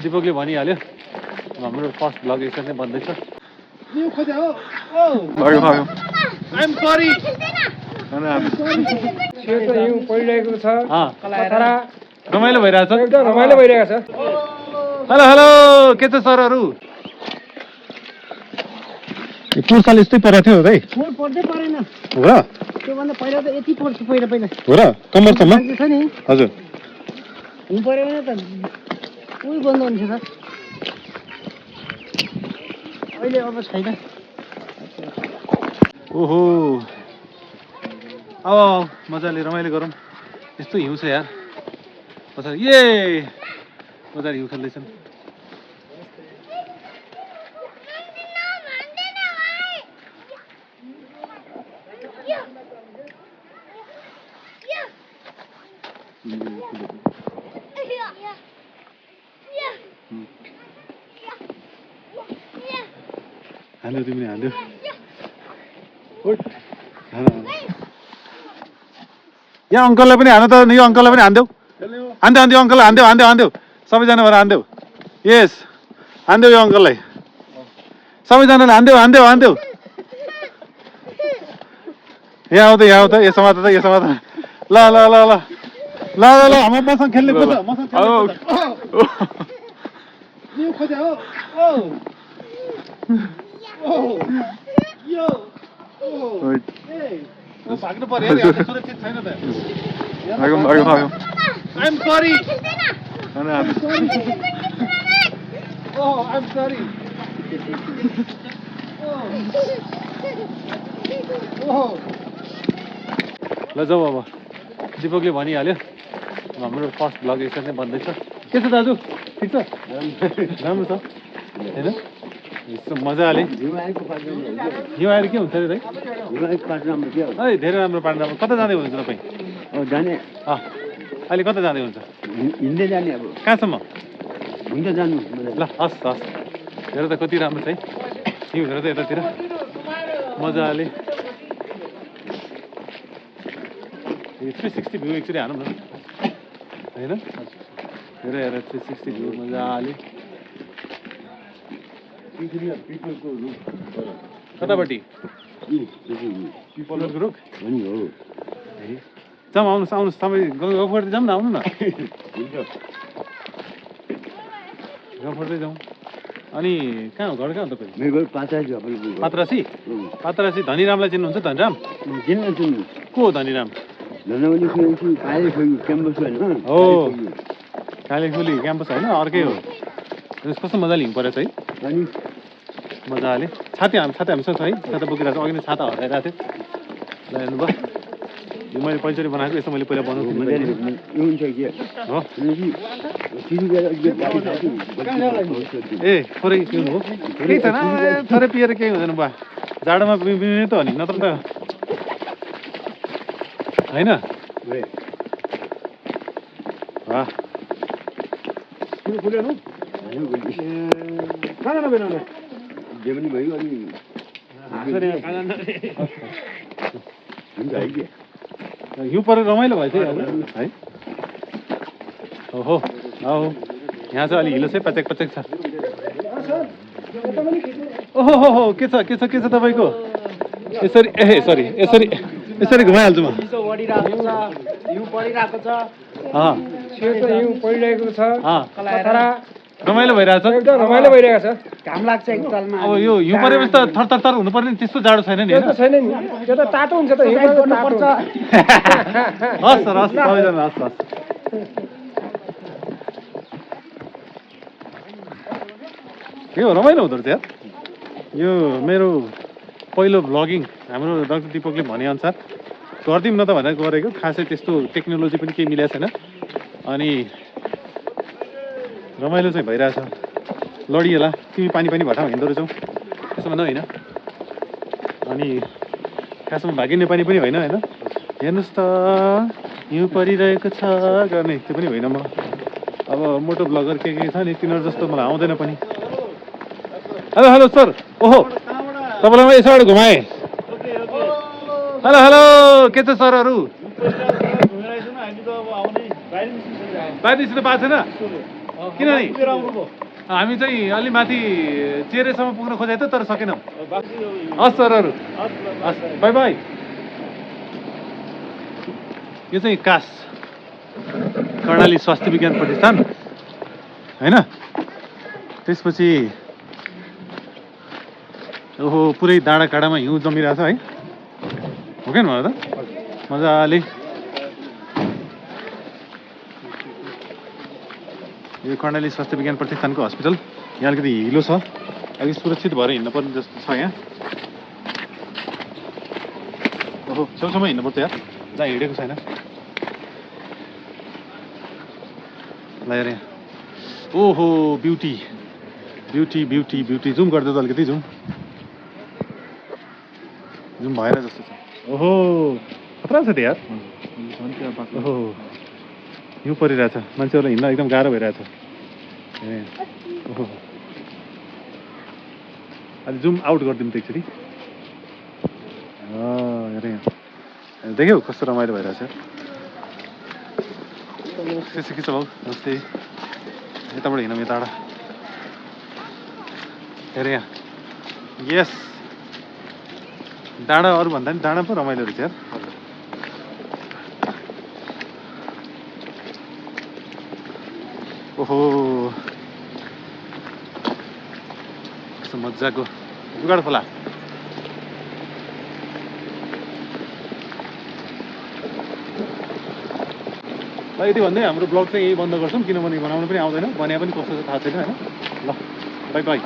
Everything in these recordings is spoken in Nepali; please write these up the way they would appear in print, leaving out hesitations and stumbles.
दिपकले भनिहाल्यो हाम्रो फर्स्ट भ्लग यसरी नै बन्दैछ रमाइलो भइरहेछ एकदम रमाइलो भइरहेको छ हेलो हेलो के छ सरहरू पुर्साल यस्तै परेको थियो है पर्दै परेन हो र त्योभन्दा पहिला त यति पर्छ पहिला हो र कम्मरसम्म छ नि हजुर हुनु पर्यो भने त उही बन्द हुन्छ त अहिले अब छैन ओहो अब मजाले रमाइलो गरौँ यस्तो हिउँ छ यार पछाडि ए मजाले हिउँ खेल्दैछन् हाल्यो तिमीले हाल्यो यहाँ अङ्कललाई पनि हान्नु त यो अङ्कललाई पनि हान्देऊ हान्देऊ अङ्कललाई हान्देऊ सबैजना भएर हान्देऊ यस हान्देऊ यो अङ्कललाई सबैजनाले हान्देऊ यहाँ आउँदै यो समात ल हाम्रो मसँग खेल्ने भाग्नु पर्यो सुरक्षित छैन त I'm sorry. Oh, I'm sorry. ल जाऊ अब दिपकले भनिहाल्यो हाम्रो फर्स्ट भ्लग यसरी नै बन्दैछ के छ दाजु ठिक छ राम्रो छ हैन यस्तो मजाले हिउँ आएर के हुन्छ अरे है धेरै राम्रो पार्न कता जाँदै हुनुहुन्छ तपाईँ जाने अहिले कता जाँदै हुन्छ हिँड्दै जाने अब कहाँसम्म हुन्छ जानु ल हस् हेर त कति राम्रो छ है हिउँ हेर त यतातिर मजाले 360 भ्यू एक्चुअली हानौँ न होइन हेर 360 भ्यू मजाले कतापट्टि पिपलको रुख जाउँ आउनुहोस् तपाईँ गफर्दै जाउँ न आउनु न गफर्दै जाउँ अनि कहाँ हो घर कहाँ हो तपाईँ मेरो घर पात्रासी धनीरामलाई चिन्नुहुन्छ धनीराम को हो धनीराम हो कालेखोली क्याम्पस होइन अर्कै हो कस्तो मजाले हिउँ परेछ है मजाले छाता हामीसँग छ है छाता बोकिरहेको छ अघि नै छाता हराइरहेको थियो ल हेर्नुभयो यो मैले पहिलोचोटि बनाएको यसो मैले पहिला बनाउँछु ए थोरै पिउनु हो केही छैन थोरै पिएर केही हुँदैन बा जाडोमा पिउने त हो नि नत्र त होइन हिउँ परेर रमाइलो भयो है ओहो यहाँ चाहिँ अलिक हिलो चाहिँ पचेक छ ओहो के छ तपाईँको यसरी घुमाइहाल्छु म रमाइलो भइरहेछ एकदम रमाइलो भइरहेको छ घाम लाग्छ एकतालमा अब यो हिउँ परेपछि त थर हुनुपर्ने त्यस्तो जाडो छैन नि छैन नि त्यो त तातो हुन्छ त हिउँ पर्छ हस् सबैजना हस् के हो रमाइलो हुँदो रहेछ यार यो मेरो पहिलो भ्लगिङ हाम्रो डाक्टर दिपकले भनेअनुसार गरिदिउँ न त भनेर गरेको खासै त्यस्तो टेक्नोलोजी पनि केही मिलेको छैन अनि रमाइलो चाहिँ भइरहेछ लडिएला तिमी पानी भटाउ हिँड्दो रहेछौ त्यसो भन्दा होइन अनि खासमा भागिने पानी पनि होइन हेर्नुहोस् त हिउँ परिरहेको छ गर्ने त्यो पनि होइन म अब मोटो ब्लगर के छ नि तिनीहरू जस्तो मलाई आउँदैन पनि हेलो सर ओहो तपाईँलाई म यसोबाट घुमाएँ हेलो के छ सरहरू बाहिर निस्किनु पाएको छैन किनभने हामी चाहिँ अलि माथि चेरेसम्म पुग्न खोजेको थियो तर सकेनौँ। हस् सरहरू, हस् बाई बाई। यो चाहिँ कास कर्णाली स्वास्थ्य विज्ञान प्रतिष्ठान होइन। त्यसपछि ओहो पुरै डाँडा काँडामा हिउँ जमिरहेछ है, हो क्या मलाई त मजाले। यो कर्णाली स्वास्थ्य विज्ञान प्रतिष्ठानको हस्पिटल यहाँ अलिकति हिलो छ, अलिक सुरक्षित भएर हिँड्नु पर्ने जस्तो छ यहाँ। ओहो छेउछाउमा हिँड्नुपर्छ यार, जहाँ हिँडेको छैन। ल हेर यहाँ, ओहो beauty beauty beauty beauty. Zoom गरिदियो त अलिकति, जुम जुम भएर जस्तो छ। ओहो खतरा छ त यार। ओहो हिउँ परिरहेछ, मान्छेहरूलाई हिँड्न एकदम गाह्रो भइरहेछ। ए ओहो अलि जुम आउट गरिदिउँ त एकचोटि। हेर यहाँ देख्यौ कस्तो रमाइलो भइरहेछ। के छ भाउ, नमस्ते। यताबाट हिँडौँ यताबाट। हेर यहाँ, यस डाँडा अरूभन्दा नि डाँडा पो रमाइलो रहेछ यार। ओहो कस्तो मजाको जुगाड खोला। यति भन्दै हाम्रो ब्लग चाहिँ यही बन्द गर्छौँ, किनभने बनाउनु पनि आउँदैन, बनिया पनि कस्तो छ थाहा छैन होइन। ल बाई बाई।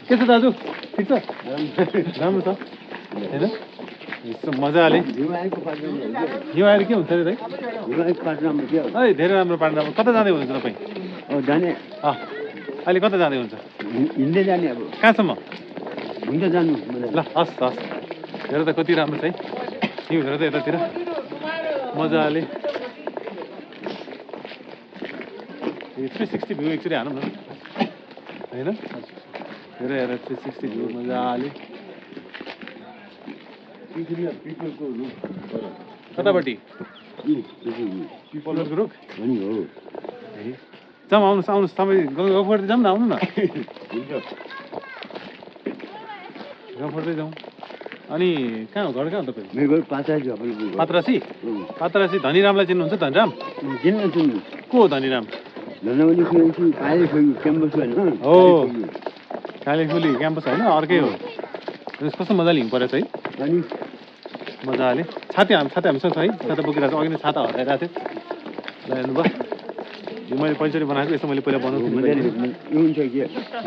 के छ दाजु, ठिक छ? राम्रो छ होइन, यस्तो मजाले। हिउँ आएर के हुन्छ अरे दाइ? है धेरै राम्रो पार्नु राम्रो। कता जाँदै हुनुहुन्छ तपाईँ? जाने अहिले कता जाँदै हुन्छ? हिँड्दै जाने। अब कहाँसम्म? हुन्छ जानु। ल हस् हस्। हेर त कति राम्रो छ है हिउँ, हेर त यतातिर मजाले। 360 भ्यू एकचोटि हानौँ न होइन। हेर हेर 360 भ्यू मजाले। कतापट्टि? पिपलको रुख जाउँ, आउनुहोस् आउनुहोस् तपाईँ गफ गर्दै जाउँ न, आउनु न गफ गर्दै जाउँ। अनि कहाँ हो घर, कहाँ हो तपाईँ? मेरो पात्रासी। पात्रासी धनीरामलाई चिन्नुहुन्छ? धनीराम को हो धनीराम? हो कालेखोली क्याम्पस होइन, अर्कै हो। कस्तो मजाले हिउँ परेछ है, मजाले। छाते हामीसँग छ है, छाता बोकिरहेको छ। अघि नै छाता हराइरहेको थियो। ल हेर्नुभयो, यो मैले पहिलोचोटि बनाएको, यस्तो मैले पहिला बनाउँछु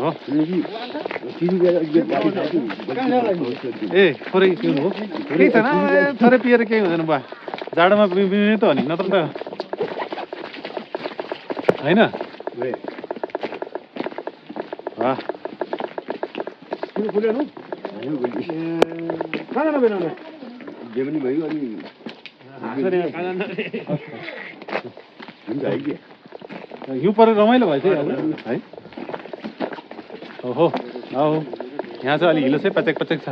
हो। ए थोरै पिउनु हो, केही छैन, थोरै पिएर केही हुँदैन बा। जाडोमा पिउने त हो नि, नत्र त होइन। हिउँ परेर रमाइलो भएछ है। ओहो आऊ, यहाँ चाहिँ अलि हिलो चाहिँ पचेक पचेक छ।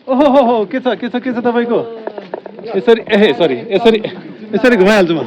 ओहो हो हो के छ तपाईँको? यसरी ए सरी यसरी घुमाइहाल्छु म।